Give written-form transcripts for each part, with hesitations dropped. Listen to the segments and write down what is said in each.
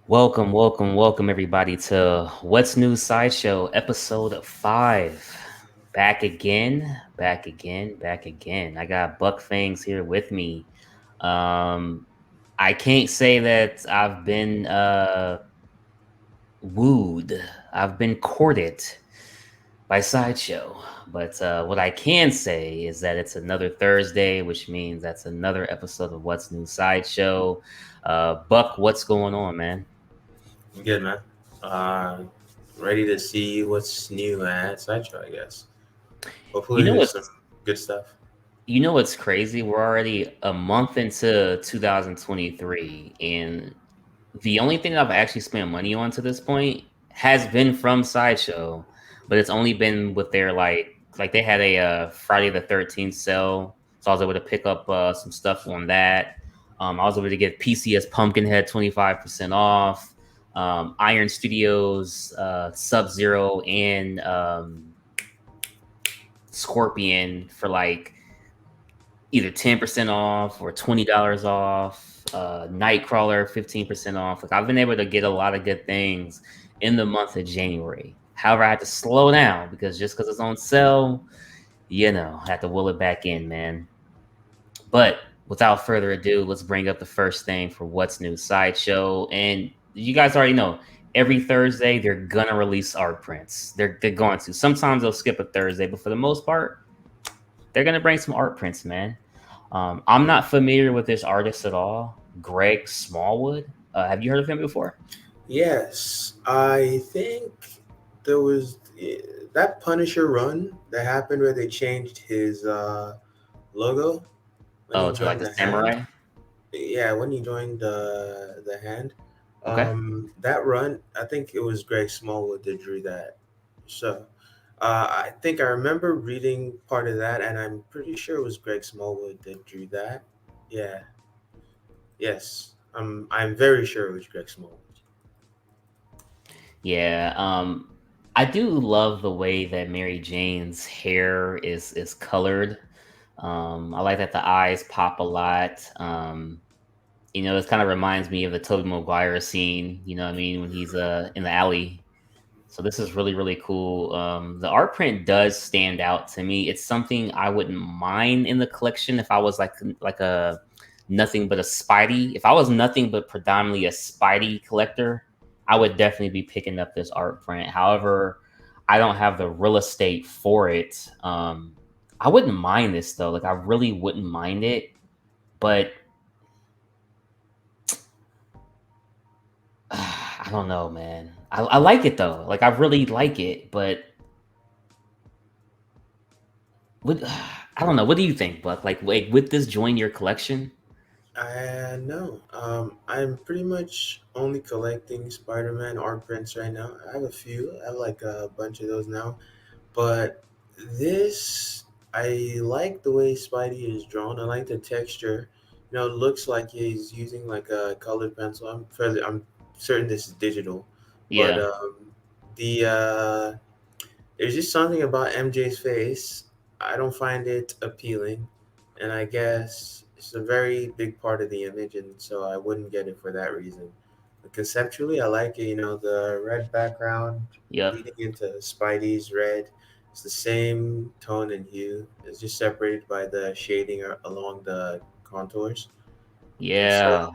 Welcome, everybody, to What's New Sideshow, episode 5. Back again. I got Buck Fangs here with me. Um, I can't say that I've been wooed, I've been courted by Sideshow. But what I can say is that it's another Thursday, which means that's another episode of What's New Sideshow. Buck, what's going on, man? I'm good, man. Uh, Ready to see what's new at Sideshow, I guess. You Hopefully, know there's some what's good stuff. what's crazy? We're already a month into 2023, and the only thing that I've actually spent money on to this point has been from Sideshow, but it's only been with their like they had a Friday the 13th sale, so I was able to pick up some stuff on that. I was able to get PCS Pumpkinhead 25% off, Iron Studios Sub Zero, and Scorpion for like either 10% off or $20 off. Nightcrawler 15% off. Like I've been able to get a lot of good things in the month of January. However, I had to slow down because just because it's on sale, I had to will it back in, man. But without further ado, let's bring up the first thing for what's new Sideshow. And you guys already know every Thursday they're gonna release art prints. They're going to. Sometimes they'll skip a Thursday, but for the most part, they're gonna bring some art prints, man. I'm not familiar with this artist at all, Greg Smallwood. Have you heard of him before? Yes, I think there was that Punisher run that happened where they changed his logo when he Oh, to like joined the the hand. samurai. Yeah, when he joined the hand. Okay. That run, I think it was Greg Smallwood that drew that. So I think I remember reading part of that, and I'm pretty sure it was Greg Smallwood that drew that. Yeah, yes, I'm very sure it was Greg Smallwood. Yeah. I do love the way that Mary Jane's hair is colored. I like that the eyes pop a lot. This kind of reminds me of the Tobey Maguire scene. You know what I mean, when he's in the alley. So this is really, really cool. The art print does stand out to me. It's something I wouldn't mind in the collection if I was like a nothing but a Spidey. If I was nothing but predominantly a Spidey collector, I would definitely be picking up this art print. However, I don't have the real estate for it. I wouldn't mind this though. Like I really wouldn't mind it, but I don't know, man. I like it though. Like I really like it, but what I don't know. What do you think, Buck? Like with this join your collection? No, I'm pretty much only collecting Spider-Man art prints right now. I have a few. I have like a bunch of those now. But this, I like the way Spidey is drawn. I like the texture. It looks like he's using like a colored pencil. I'm certain this is digital, but Yeah, the there's just something about MJ's face. I don't find it appealing, and I guess it's a very big part of the image, and so I wouldn't get it for that reason. But conceptually, I like it. The red background yep, leading into Spidey's red. It's the same tone and hue. It's just separated by the shading along the contours. And so yeah,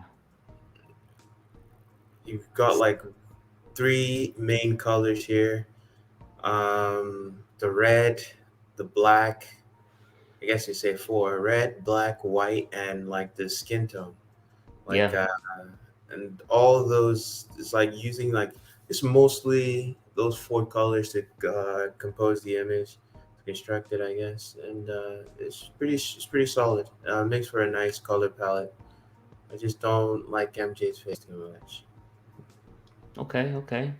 you've got like three main colors here. The red, the black, I guess you say four: red, black, white, and like the skin tone. Like, yeah, and all of those is like using like it's mostly those four colors to compose the image, to construct it, I guess. And it's pretty solid. Makes for a nice color palette. I just don't like MJ's face too much. okay, okay.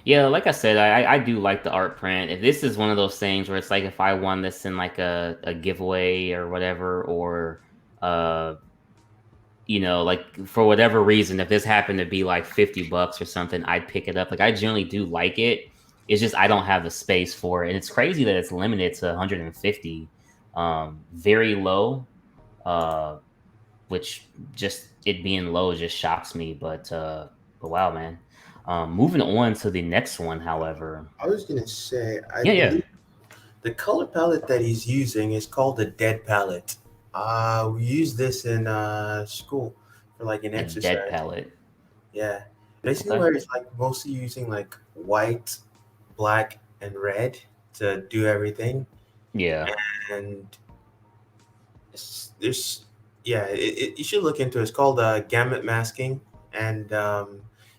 Yeah, like I said, I do like the art print. If this is one of those things where it's like if I won this in like a giveaway or whatever, or uh, like for whatever reason, if this happened to be like $50 or something, I'd pick it up. Like I generally do like it. It's just I don't have the space for it. And it's crazy that it's limited to 150. Very low. Uh which just it being low just shocks me. But But wow, man. Moving on to the next one, however. I was gonna say, I Yeah, yeah. believe the color palette that he's using is called the dead palette. We use this in school for like an A dead exercise. palette. Yeah, basically Okay. where it's like mostly using like white, black, and red to do everything, Yeah. and there's yeah, you should look into it. It's called gamut masking, and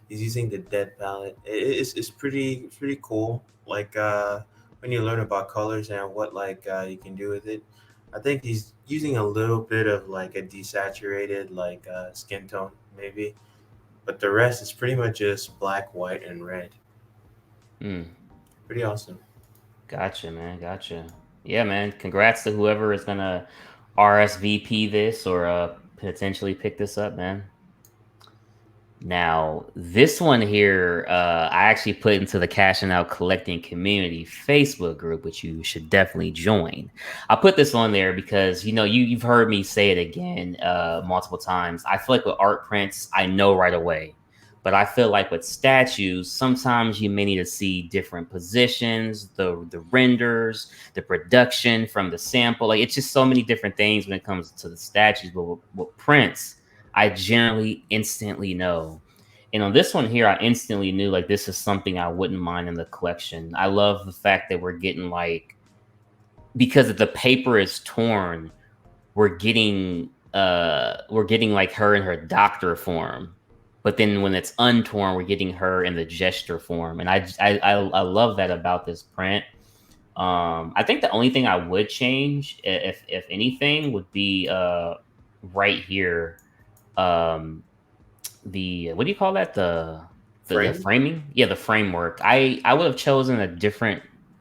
he's using the dead palette. It's pretty cool. Like when you learn about colors and what like you can do with it. I think he's using a little bit of like a desaturated like skin tone maybe, but the rest is pretty much just black, white, and red. Mm, Pretty awesome. gotcha, man. Gotcha. Yeah, man. Congrats to whoever is gonna RSVP this or potentially pick this up, man. Now, this one here, I actually put into the Cashing Out Collecting Community Facebook group, which you should definitely join. I put this on there because you've heard me say it again multiple times. I feel like with art prints, I know right away, but I feel like with statues, sometimes you may need to see different positions, the renders, the production from the sample. Like it's just so many different things when it comes to the statues. But with prints, I generally instantly know. And on this one here, I instantly knew like this is something I wouldn't mind in the collection. I love the fact that we're getting like because the paper is torn, we're getting like her in her doctor form. But then when it's untorn, we're getting her in the gesture form. And I love that about this print. I think the only thing I would change, if anything, would be right here. Um, the what do you call that? The Frame. framing? Yeah, the framework. I would have chosen a different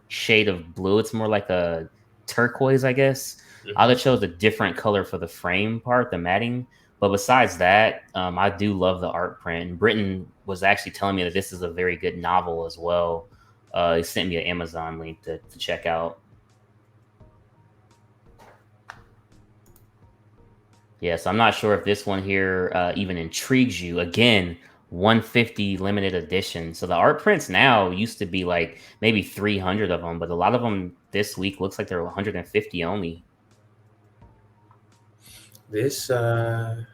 shade of blue. It's more like a turquoise, I guess. I would have Hmm. chose a different color for the frame part, the matting. But besides that, I do love the art print. And Britton was actually telling me that this is a very good novel as well. He sent me an Amazon link to check out. Yes, I'm not sure if this one here even intrigues you. Again, 150 limited edition. So the art prints now used to be like maybe 300 of them, but a lot of them this week looks like they're 150 only. This I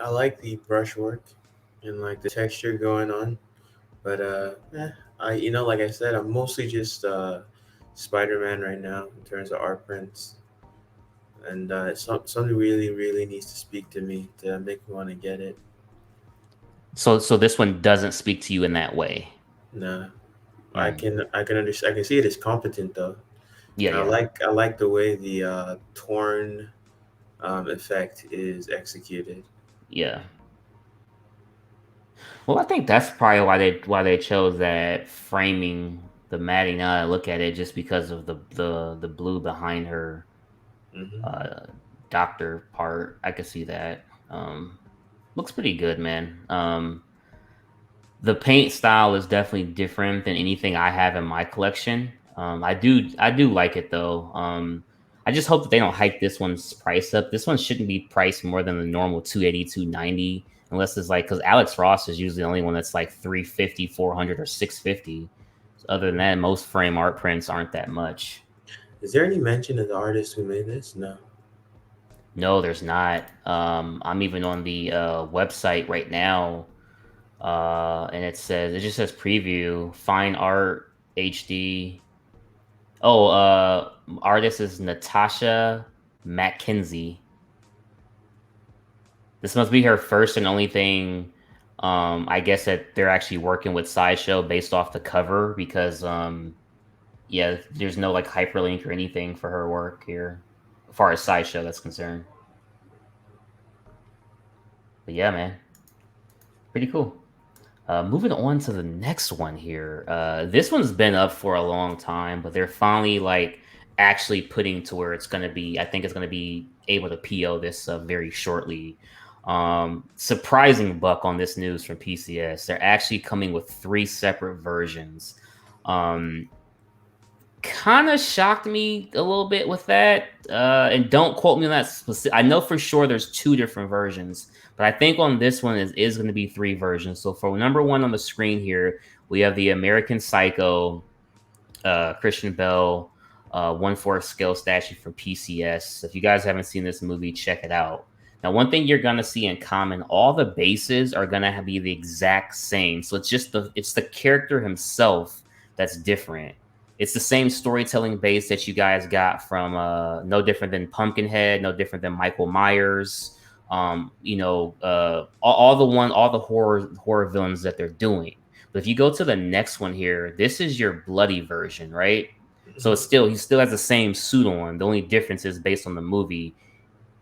like the brushwork and like the texture going on. But like I said, I'm mostly just Spider-Man right now in terms of art prints, and something really, really needs to speak to me to make me want to get it. So this one doesn't speak to you in that way. Nah, Mm. I can understand. I can see it as competent though. Yeah, And yeah, I like the way the torn effect is executed. yeah. Well, I think that's probably why they chose that framing the matting. Now I look at it just because of the blue behind her Hmm. uh doctor part. I could see that. Looks pretty good, man. The paint style is definitely different than anything I have in my collection. I do like it though. I just hope that they don't hike this one's price up. This one shouldn't be priced more than the normal 280, 290, unless it's like because Alex Ross is usually the only one that's like 350, 400, or 650. So other than that, most frame art prints aren't that much. Is there any mention of the artist who made this? No. No, there's not. I'm even on the website right now. And it just says preview, fine art, HD. Oh, artist is Natasha Mackenzie. This must be her first and only thing. I guess that they're actually working with Sideshow based off the cover because, yeah, there's no like hyperlink or anything for her work here, as far as Sideshow that's concerned. But yeah, man, pretty cool. Moving on to the next one here. This one's been up for a long time, but they're finally like actually putting to where it's going to be. I think it's going to be able to PO this very shortly. Surprising buck on this news from PCS. They're actually coming with three separate versions. Um, kind of shocked me a little bit with that. And don't quote me on that specific. I know for sure there's two different versions, but I think on this one is going to be three versions. So for number one on the screen here, we have the American Psycho, Christian Bell, 1/4 scale statue for PCS. If you guys haven't seen this movie, check it out. Now, one thing you're gonna see in common, all the bases are gonna be the exact same. So it's the character himself that's different. It's the same storytelling base that you guys got from no different than Pumpkinhead, no different than Michael Myers. All the horror villains that they're doing. But if you go to the next one here, this is your bloody version, right? So Mhm. he still has the same suit on. The only difference is based on the movie.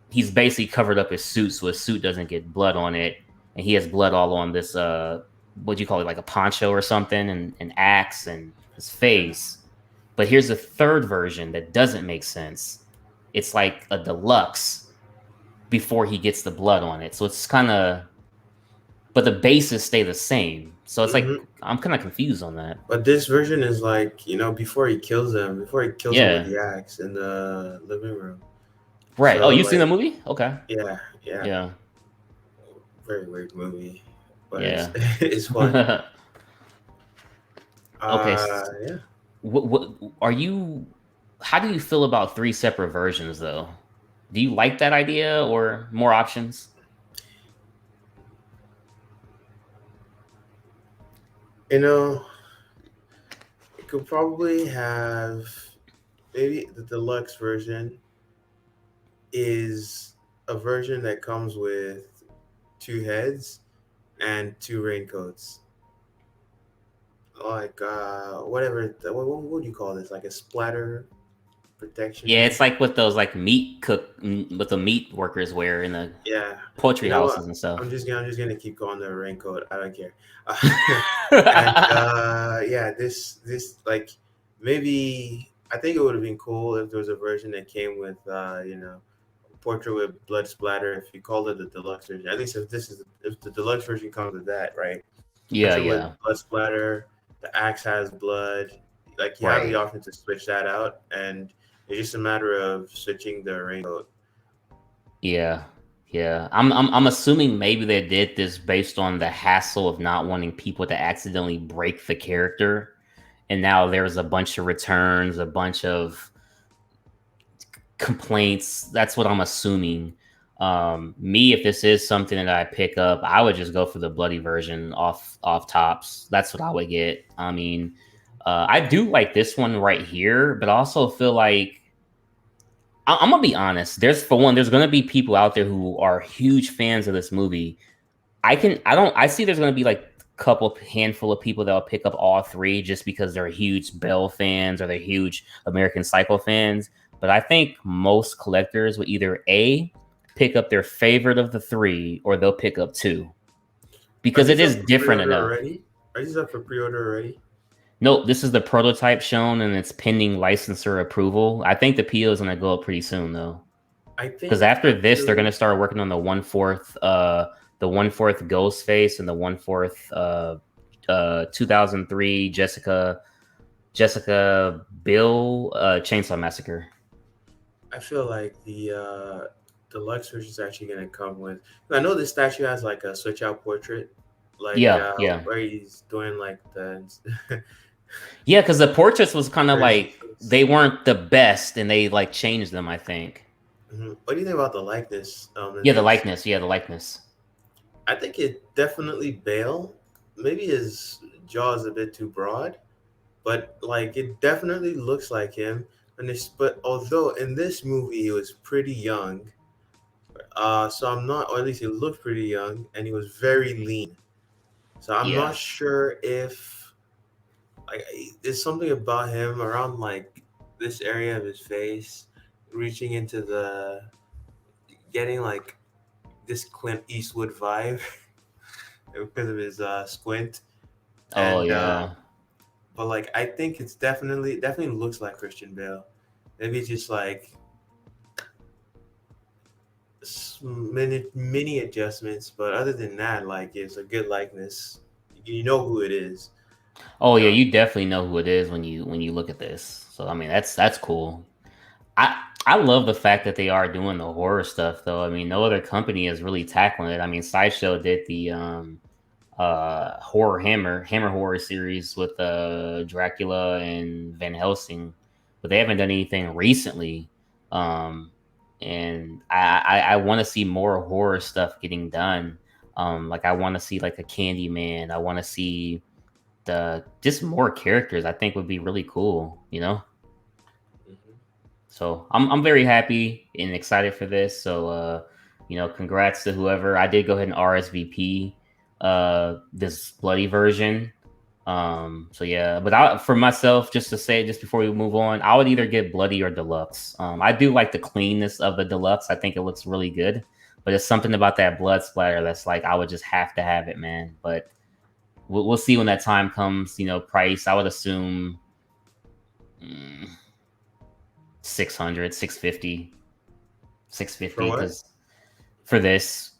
He's basically covered up his suit so his suit doesn't get blood on it, and he has blood all on this what do you call it, like a poncho or something, and an axe and his Yeah. face. But here's the third version that doesn't make sense. It's like a deluxe before he gets the blood on it. So it's kind of, but the bases stay the same. So it's like Hmm. I'm kind of confused on that. But this version is like, before he kills him with Yeah. the axe in the living room. Right. Oh, So you've seen the like, movie? Okay. yeah, yeah, Yeah. very weird movie, but it's Yeah. it's fun. Okay. Yeah. What are you? How do you feel about three separate versions, though? Do you like that idea or more options? You know, it could probably have maybe the deluxe version is a version that comes with two heads and two raincoats. Like what would you call this? Like a splatter Yeah, protection. it's like what those like what the meat workers wear in the Yeah. poultry You know houses what? and I'm just gonna keep calling the raincoat. I don't care. And stuff. yeah, this like maybe I think it would have been cool if there was a version that came with portrait with blood splatter. If you called it the deluxe version, at least if the deluxe version comes with that, right? Yeah, Portrait with yeah. blood splatter. The axe has blood. Like you have the Right. option to switch that out, and it's just a matter of switching the raincoat. Yeah. Yeah. I'm assuming maybe they did this based on the hassle of not wanting people to accidentally break the character. And now there's a bunch of returns, a bunch of complaints. That's what I'm assuming. Me, if this is something that I pick up, I would just go for the bloody version off tops. That's what I would get. I mean, I do like this one right here, but I also feel like I'm gonna be honest. There's gonna be people out there who are huge fans of this movie. I see there's gonna be like a couple handful of people that'll pick up all three just because they're huge Bell fans or they're huge American Psycho fans. But I think most collectors would either A, pick up their favorite of the three, or they'll pick up two. Are Because it these is up for different pre-order enough. already? Are these up for pre-order already? Nope, this is the prototype shown and it's pending licensor approval. I think the PO is gonna go up pretty soon though. I Because think after this, they're actually, gonna start working on the 1/4 Ghost Face and the 1/4 2003 Jessica Bill Chainsaw Massacre. I feel like the deluxe version is actually gonna come with. I know this statue has like a switch out portrait, like Yeah, yeah, where he's doing like the yeah. Because the portraits was kind of crazy like face. they weren't the best, and they like changed them. I think. What do you think about the likeness in Yeah, the this? likeness. Yeah, the likeness. I think it definitely Bale. Maybe his jaw is a bit too broad, but like it definitely looks like him. And this, but although in this movie he was pretty young, so I'm not, or at least he looked pretty young, and he was very lean. So I'm not Yeah. sure if like there's something about him around like this area of his face, reaching into the, getting like this Clint Eastwood vibe because of his squint, Oh and yeah. but like I think it's definitely looks like Christian Bale. Maybe it's just like mini adjustments, but other than that, like it's a good likeness. You know who it is. Oh yeah, Uh, you definitely know who it is when you look at this. So I mean, that's cool. I love the fact that they are doing the horror stuff though. I mean, no other company is really tackling it. I mean, Sideshow did the horror hammer horror series with Dracula and Van Helsing, but they haven't done anything recently. Um and I want to see more horror stuff getting done. Like I want to see like a Candyman. I want to see the just more characters. I think would be really cool, you know? mhm. So I'm very happy and excited for this. So congrats to whoever. I did go ahead and RSVP this bloody version. So yeah, but for myself, just to say, just before we move on, I would either get bloody or deluxe. I do like the cleanness of the deluxe. I think it looks really good, but it's something about that blood splatter that's like I would just have to have it, man. But we'll see when that time comes. Price. I would assume mm, 600, 650, For what? because for this,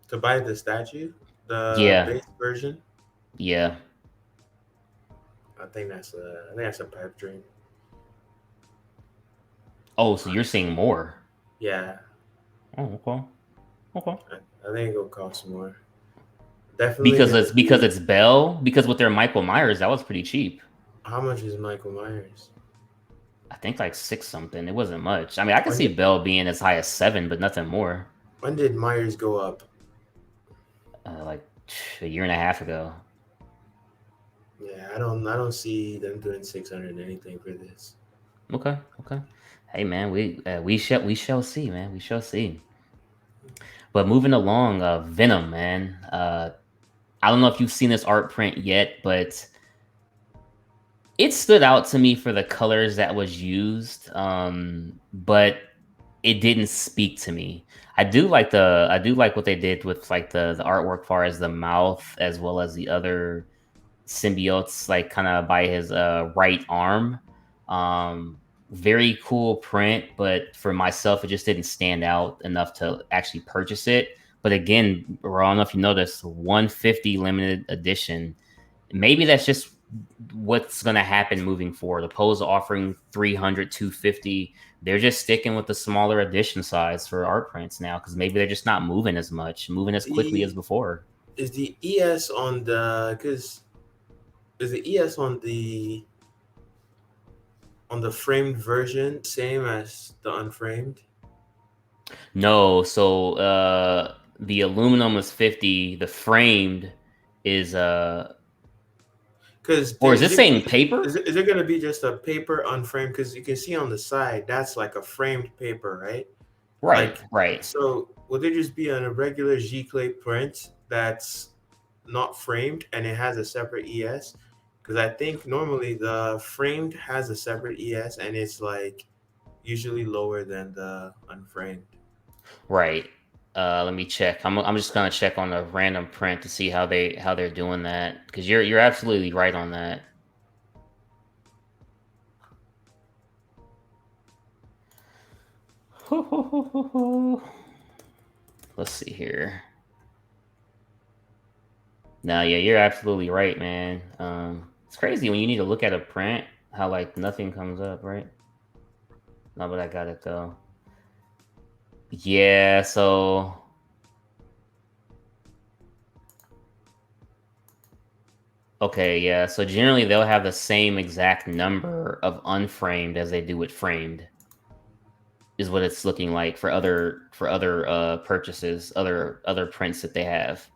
To buy the statue, the yeah, base version. yeah. I think that's a pipe dream. Oh, so you're saying more? Yeah, Oh, okay, okay. I think it'll cost more. Definitely Because gonna it's be. Bell. Because with their Michael Myers, that was pretty cheap. How much is Michael Myers? I think like six something. It wasn't much. I mean, I could When see did, Bell being as high as seven, but nothing more. when did Myers go up? Like a year and a half ago. Yeah, I don't see them doing 600 anything for this. Okay, okay. Hey man, we shall see, man. We shall see. But moving along, Venom, man. I don't know if you've seen this art print yet, but it stood out to me for the colors that was used, but it didn't speak to me. I do like what they did with like the artwork, far as the mouth as well as the other symbiotes, like kind of by his right arm. Um, Very cool print, but for myself, it just didn't stand out enough to actually purchase it. But again, I don't know if you noticed, 150 limited edition. Maybe that's just what's going to happen moving forward. Opposed to offering 300, 250, they're just sticking with the smaller edition size for art prints now because maybe they're just not moving as quickly as The before. is the ES on the because is the ES on the framed version same as the unframed? No, so the aluminum is 50, the framed is Because or is this saying paper? is it gonna be just a paper unframed? Because you can see on the side that's like a framed paper, right? Right, Like, right. so would it just be on a regular G clay print that's not framed and it has a separate ES? Because I think normally the framed has a separate ES and it's like usually lower than the unframed. Right. Let me check. I'm just gonna check on a random print to see how they're doing that because you're absolutely right on that. Let's see here. No, yeah, you're absolutely right, man. It's crazy when you need to look at a print how like nothing comes up, right? No, but I got it though. Yeah, so okay, yeah. So generally they'll have the same exact number of unframed as they do with framed, is what it's looking like for other purchases, other prints that they have.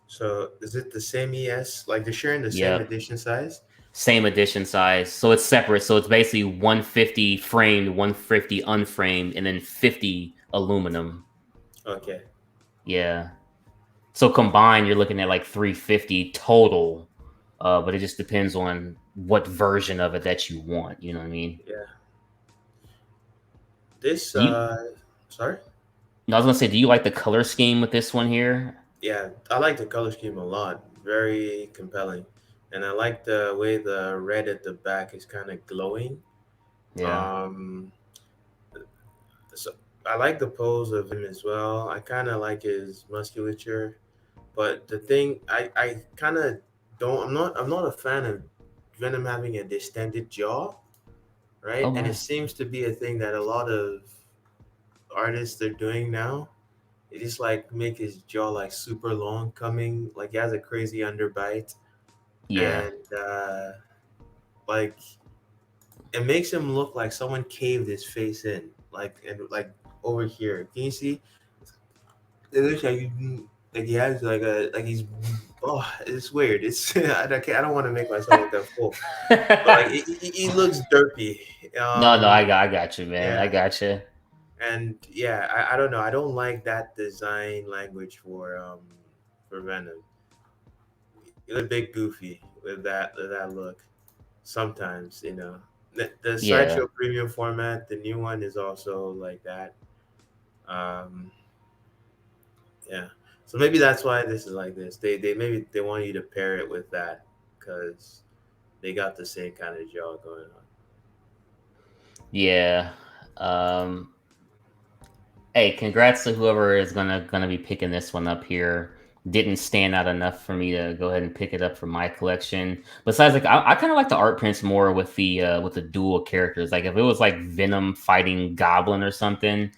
So is it the same ES? Like they're sharing the same Yep. edition size? Same edition size. So it's separate. So it's basically 150 framed, 150 unframed, and then 50 aluminum. Okay. Yeah. So combined, you're looking at like 350 total. But it just depends on what version of it that you want. You know what I mean? Yeah. This Do you? sorry? I was gonna say, do you like the color scheme with this one here? Yeah, I like the color scheme a lot. Very compelling. And I like the way the red at the back is kind of glowing. Yeah. Um, so I like the pose of him as well. I kind of like his musculature, but the thing I kind of don't. I'm not a fan of Venom having a distended jaw, right? Oh And it my. seems to be a thing that a lot of artists are doing now. They just like make his jaw like super long, coming like he has a crazy underbite, Yeah. and like it makes him look like someone caved his face in, like and like over here. Can you see? It looks like he has like a like he's oh it's weird. It's I don't want to make myself look that full, but like he looks derpy. No, Um, I got you, man. I yeah, got you. and yeah, I don't know. I don't like that design language for Venom. He look a bit goofy with that look. Sometimes the Yeah. Sideshow premium format, the new one is also like that. Um, yeah, so maybe that's why this is like this. They maybe they want you to pair it with that because they got the same kind of jaw going on. Yeah. Um, Hey, congrats to whoever is gonna be picking this one up here. Didn't stand out enough for me to go ahead and pick it up for my collection. Besides, like I kind of like the art prints more with the dual characters. Like if it was like Venom fighting Goblin or something,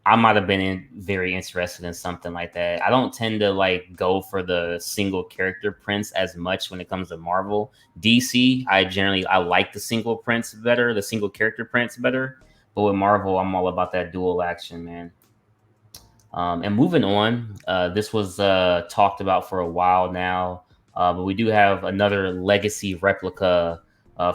I might have been very interested in something like that. I don't tend to like go for the single character prints as much when it comes to Marvel. DC, I like the single prints better, the single character prints better. But with Marvel, I'm all about that dual action, man. And moving on, this was talked about for a while now, but we do have another legacy replica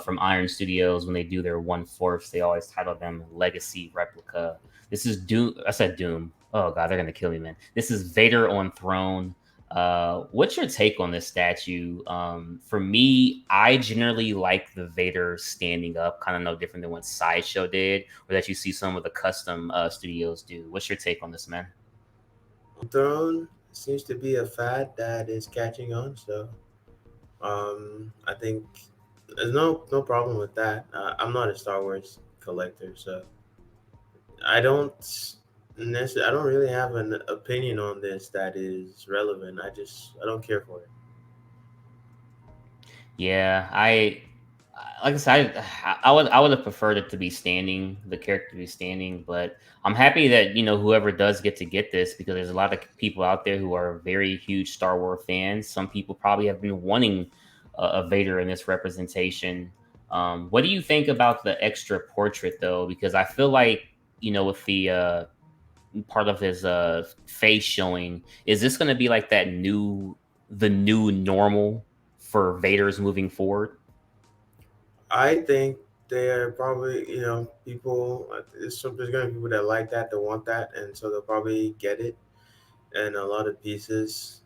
from Iron Studios. When they do their 1/4, they always title them Legacy Replica. This is Doom. I said Doom. Oh god, they're gonna kill me, man. This is Vader on throne. What's your take on this statue? For me, I generally like the Vader standing up, kind of no different than what Sideshow did, or that you see some of the custom studios do. What's your take on this, man? Throne seems to be a fad that is catching on, so I think there's no problem with that. I'm not a Star Wars collector, so I don't I don't really have an opinion on this that is relevant. I don't care for it. Yeah, like I said, I would have preferred it to be standing, the character to be standing, but I'm happy that whoever does get to get this because there's a lot of people out there who are very huge Star Wars fans. Some people probably have been wanting a Vader in this representation. What do you think about the extra portrait though? Because I feel like with the part of his face showing, is this going to be like the new normal for Vader's moving forward? I think there are probably people. There's gonna be people that like that, that want that, and so they'll probably get it in a lot of pieces.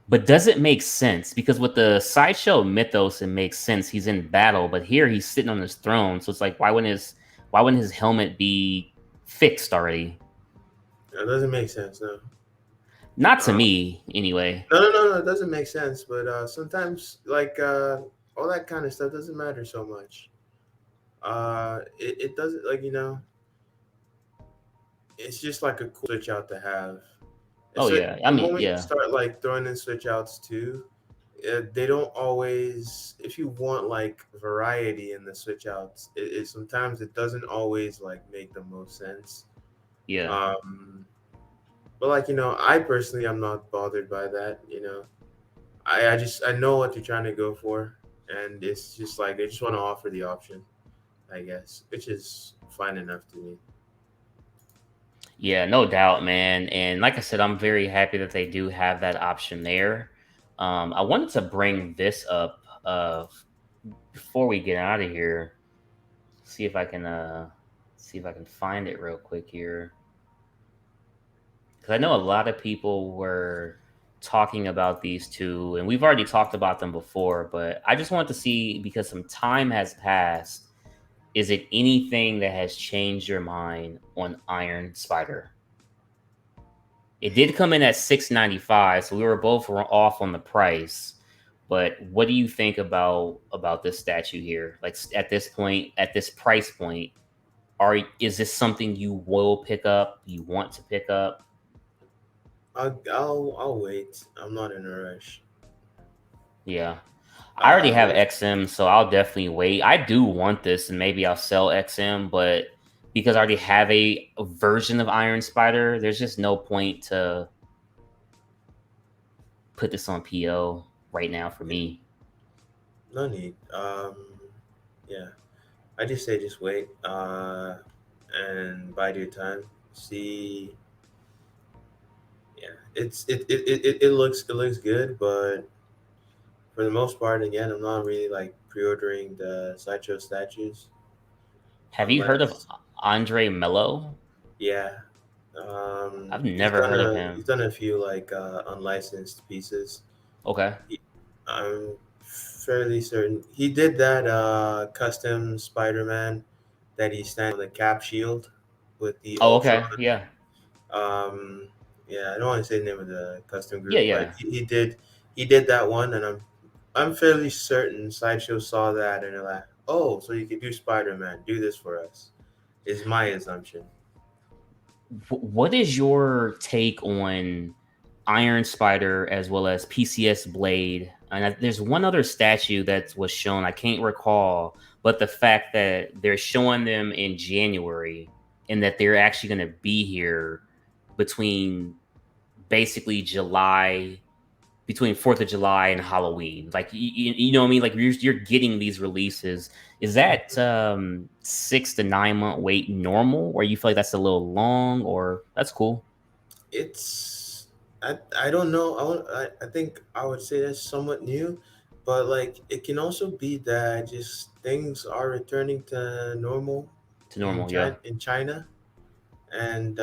But does it make sense? Because with the sideshow mythos, it makes sense. He's in battle, but here he's sitting on his throne. So it's like, why wouldn't his helmet be fixed already? It doesn't make sense. No. Not to Um, me, anyway. no. It doesn't make sense. But sometimes, like all that kind of stuff doesn't matter so much. It doesn't like it's just like a cool switch out to have. And Oh so yeah, I the mean, moment you yeah, start like throwing in switch outs too, they don't always. If you want like variety in the switch outs, it sometimes it doesn't always like make the most sense. yeah. Um, but like I personally I'm not bothered by that. I know what they're trying to go for, and it's just like they just want to offer the option, I guess, which is fine enough to me. Yeah, no doubt, man. And like I said, I'm very happy that they do have that option there. I wanted to bring this up before we get out of here. See if I can see if I can find it real quick here. Because I know a lot of people were talking about these two, and we've already talked about them before, but I just wanted to see because some time has passed. Is it anything that has changed your mind on Iron Spider? It did come in at 695, so we were both off on the price. But what do you think about this statue here? Like at this point, at this price point, is this something you will pick up? You want to pick up? I'll wait. I'm not in a rush. Yeah. I already have There's XM, so I'll definitely wait. I do want this, and maybe I'll sell XM, but because I already have a version of Iron Spider, there's just no point to put this on PO right now for me. no need. Yeah, I just say just wait. And bide your time. See, yeah, it looks good, but for the most part, again, I'm not really like pre-ordering the Sideshow statues Have you heard of unless, Andre Mello? yeah, I've he's never done heard of a he's him. done a few like unlicensed pieces. Okay. He, I'm fairly certain he did that custom Spider-Man that he stands on the cap shield with the Oh, okay. Ultron. Yeah. Um, yeah, I don't want to say the name of the custom Yeah, group, but yeah. he did that one, and I'm fairly certain Sideshow saw that and they're like, oh, so you can do Spider-Man, do this for us. Is my assumption. What is your take on Iron Spider as well as PCS Blade? And there's one other statue that was shown. I can't recall, but the fact that they're showing them in January and that they're actually going to be here between basically July between 4th of July and Halloween. Like you know what I mean? Like you're getting these releases. Is that 6 to 9 month wait normal, or you feel like that's a little long, or that's cool? It's I don't know. I think I would say that's somewhat new, but like it can also be that just things are returning to normal To normal, yeah, In China, and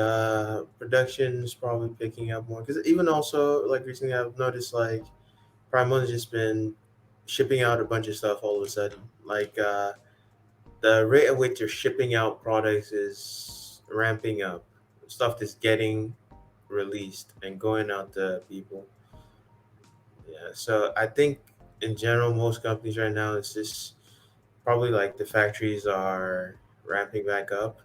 production is probably picking up more. Because even also like recently, I've noticed like Prime has just been shipping out a bunch of stuff all of a sudden. Like the rate at which they're shipping out products is ramping up. Stuff that's getting released and going out to people. Yeah, so I think in general, most companies right now, it's just probably like the factories are ramping back up.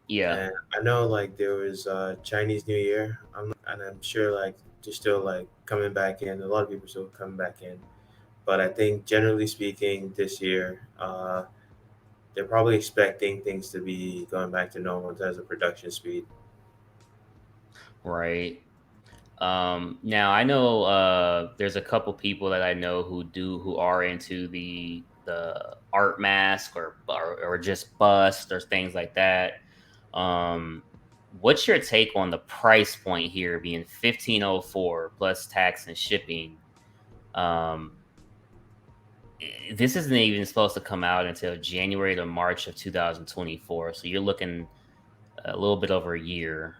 yeah. And I know like there was Chinese New Year, and I'm sure like they're still like coming back in. A lot of people are still coming back in, but I think generally speaking, this year, they're probably expecting things to be going back to normal in terms of production speed. Right. Now I know there's a couple people that I know who are into the art mask or just bust or things like that. Um, what's your take on the price point here being 1504 plus tax and shipping? Um, this isn't even supposed to come out until January to March of 2024, so you're looking a little bit over a year.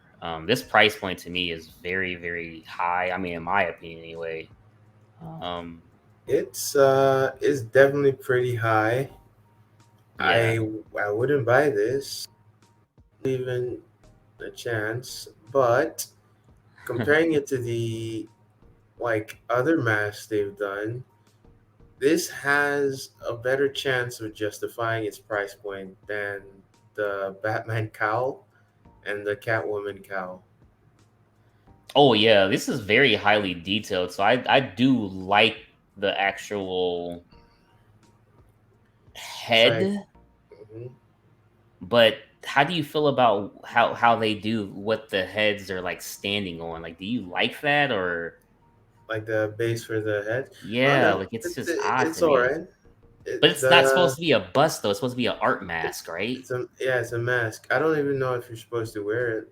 This price point to me is very, very high. I mean, in my opinion, anyway. Um, It's definitely pretty high. yeah, I wouldn't buy this even a chance, but comparing it to the like other masks they've done, this has a better chance of justifying its price point than the Batman cowl and the Catwoman cowl. oh yeah, this is very highly detailed. So I do like the actual It's like, head, mhm, but how do you feel about how they do what the heads are like standing on? Like, do you like that or like the base for the head. Oh yeah? no, Like, it's just odd it's to all me. right. But It, it's not supposed the to be a bust though. It's supposed to be an art mask, right? it's a yeah, it's a mask. I don't even know if you're supposed to wear it.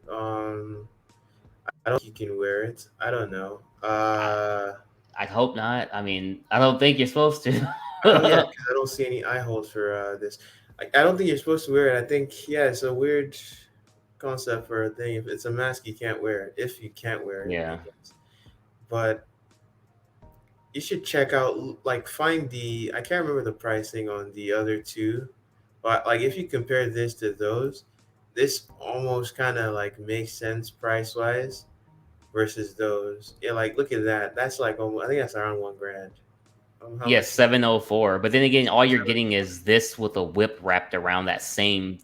I don't think you can wear it. I don't know. I hope not. I mean, I don't think you're supposed I don't. Yeah, to. because I don't see any eye holes for this. I don't think you're supposed to wear it. I think yeah, it's a weird concept for a thing. If it's a mask, you can't wear it. If you can't wear it, I Yeah. guess. But you should check out like find the. I can't remember the pricing on the other two, but like if you compare this to those, this almost kind of like makes sense price wise versus those. Yeah, like look at that. That's like almost, I think that's around 1 grand. How Yes, much is 704. But then again, all you're getting 704? is this with a whip wrapped around that same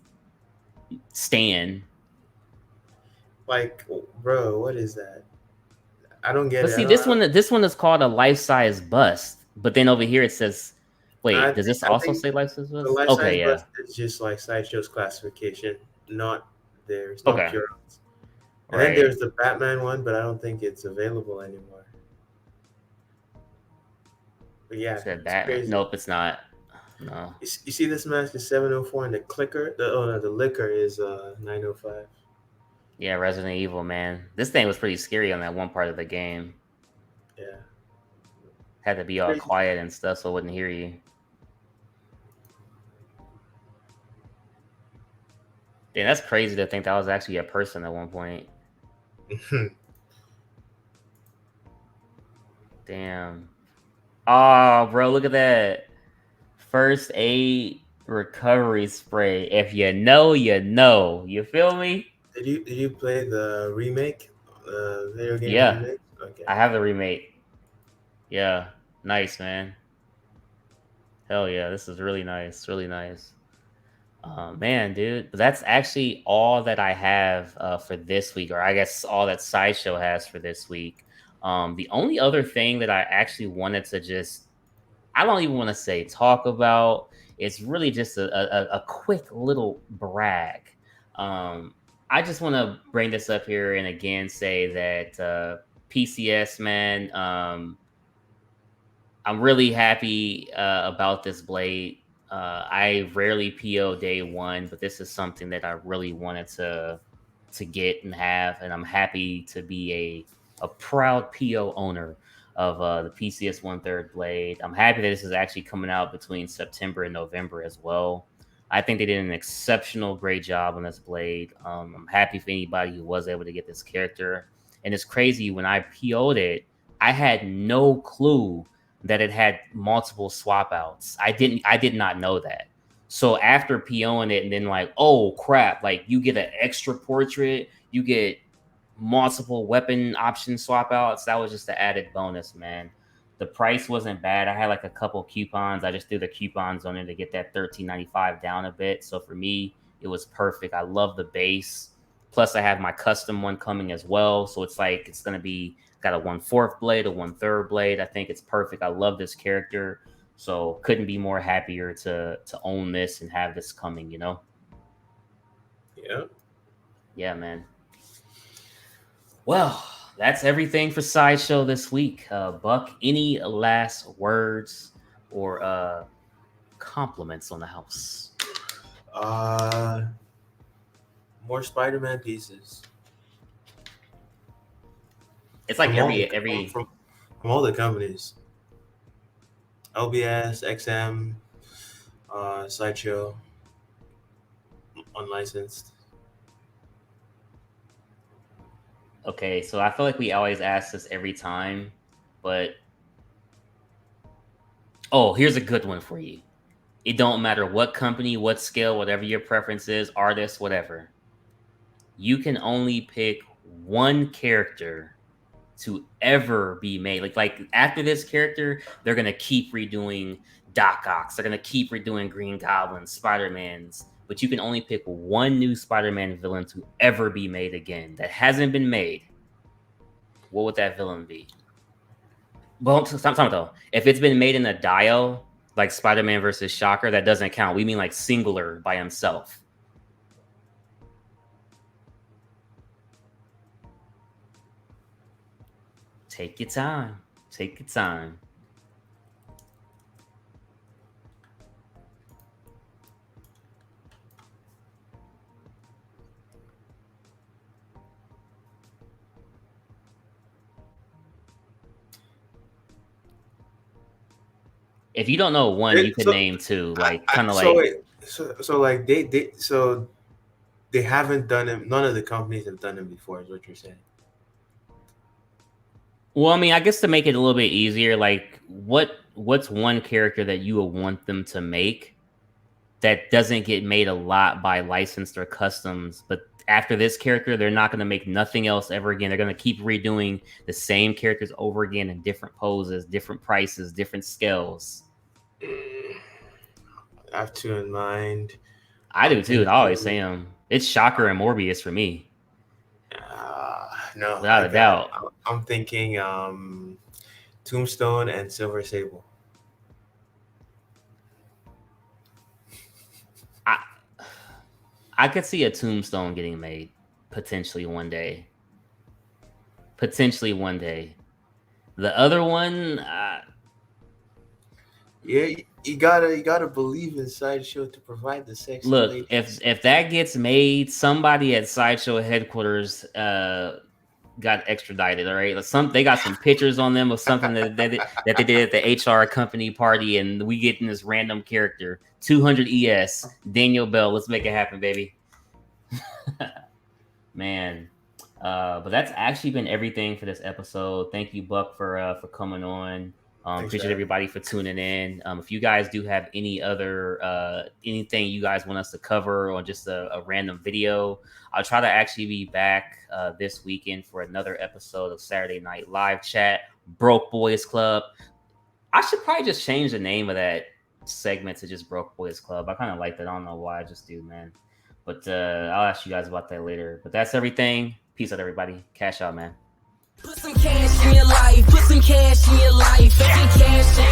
stand. Like, bro, what is that? I don't get But it. see, this one is called a life size bust. But then over here it says, I wait, does think this I also think say license the bust? life science Okay, bus yeah. is just like Sideshow's classification, not theirs, not Okay, pure. And then right. there's the Batman one, but I don't think it's available anymore. But yeah, Said it's Batman. crazy. Nope, it's not. No. You see this mask is 704 and the clicker, the oh no, the liquor is 905. Yeah, Resident Evil, man. This thing was pretty scary on that one part of the game. Yeah, Had to be all crazy quiet and stuff so I wouldn't hear you. Damn, that's crazy to think that was actually a person at one point. stuff. Damn. Oh, bro, look at that. First aid recovery spray. If you know, you know. You feel me? Did you play the remake, video game Yeah, remake? Okay. I have the remake. Yeah, nice, man. Hell yeah, this is really nice. Really nice. Man, dude, but that's actually all that I have for this week, or I guess all that Sideshow has for this week. The only other thing that I actually wanted to just, I don't even want to say talk about, it's really just a quick little brag. Um, I just want to bring this up here and again say that PCS, man, I'm really happy about this blade. I rarely PO day one, but this is something that I really wanted to get and have, and I'm happy to be a proud PO owner of the PCS one third blade. I'm happy that this is actually coming out between September and November as well. I think they did an exceptional, great job on this blade. I'm happy for anybody who was able to get this character. And it's crazy when I PO'd it, I had no clue that it had multiple swap outs. I did not know that. So after POing it and then like, oh crap, like you get an extra portrait, you get multiple weapon option swap outs. That was just the added bonus, man. The price wasn't bad. I had like a couple coupons. I just threw the coupons on it to get that 13.95 down a bit. So for me, it was perfect. I love the base. Plus, I have my custom one coming as well. So it's like it's gonna be got a 1/4 blade, a 1/3 blade. I think it's perfect. I love this character. So couldn't be more happier to own this and have this coming, you know? Yeah. Yeah, man. Well, that's everything for Sideshow this week. Buck, any last words or compliments on the house? Uh, More Spider-Man pieces It's like from all the every from all the companies. LBS, XM, Sideshow, unlicensed. okay. So I feel like we always ask this every time, but oh, here's a good one for you. It don't matter what company, what scale, whatever your preference is, artist, whatever. You can only pick one character to ever be made. Like after this character, they're gonna keep redoing Doc Ock. They're gonna keep redoing Green Goblin, Spider Mans. But you can only pick one new Spider Man villain to ever be made again that hasn't been made. What would that villain be? Well, sometimes though, if it's been made in a dio, like Spider Man versus Shocker, that doesn't count. We mean like singular by himself. Take your time. Take your time. If you don't know one, you could So, name two. Like kind of so like, wait, so like they haven't done it. None of the companies have done it before. Is what you're saying? well, I mean, I guess to make it a little bit easier, like what's one character that you would want them to make that doesn't get made a lot by licensed or customs, but after this character, they're not going to make nothing else ever again. They're going to keep redoing the same characters over again in different poses, different prices, different scales. Mm, I have two in mind. I I'm do too. I always thinking. say them. It's Shocker and Morbius for me, No, without a doubt. I'm thinking Tombstone and Silver Sable. I could see a Tombstone getting made potentially one day. Potentially one day. The other one, Yeah, you gotta believe in Sideshow to provide the sexy look, ladies. if that gets made, somebody at Sideshow headquarters got extradited. All right, they got some pictures on them of something that they did at the HR company party, and we get in this random character 200 ES Daniel Bell. Let's make it happen, baby. Man. But that's actually been everything for this episode. Thank you, Buck, for coming on. Thanks for Appreciate having me. everybody for tuning in. If you guys do have any other anything you guys want us to cover or just a random video, I'll try to actually be back this weekend for another episode of Saturday Night Live Chat, Broke Boys Club. I should probably just change the name of that segment to just Broke Boys Club. I kind of like that. I don't know why. I just do, man. But I'll ask you guys about that later. But that's everything. Peace out, everybody. Cash out, man. Put some cash in your life, put some cash in your life, put some cash in